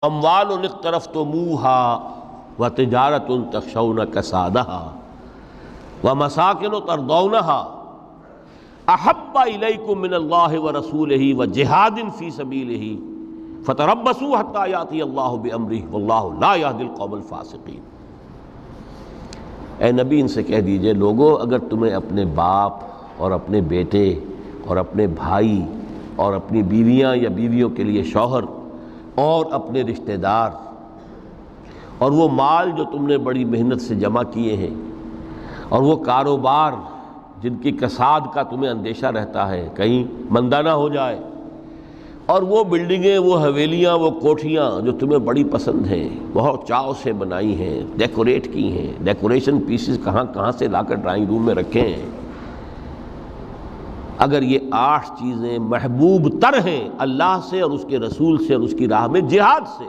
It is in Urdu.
اموال اقترفتموها وتجارۃ تخشون کسادها ومساکن ترضونها احب الیکم من اللہ ورسولہ وجہاد فی سبیلہ فتربصوا حتی یاتی اللہ بامرہ واللہ لا یہدی القوم الفاسقین۔ اے نبی ان سے کہہ دیجئے لوگو اگر تمہیں اپنے باپ اور اپنے بیٹے اور اپنے بھائی اور اپنی بیویاں یا بیویوں کے لیے شوہر اور اپنے رشتہ دار اور وہ مال جو تم نے بڑی محنت سے جمع کیے ہیں اور وہ کاروبار جن کی کساد کا تمہیں اندیشہ رہتا ہے کہیں مندہ نہ ہو جائے، اور وہ بلڈنگیں، وہ حویلیاں، وہ کوٹھیاں جو تمہیں بڑی پسند ہیں، بہت چاؤ سے بنائی ہیں، ڈیکوریٹ کی ہیں، ڈیکوریشن پیسز کہاں کہاں سے لا کر ڈرائنگ روم میں رکھے ہیں، اگر یہ 8 چیزیں محبوب تر ہیں اللہ سے اور اس کے رسول سے اور اس کی راہ میں جہاد سے،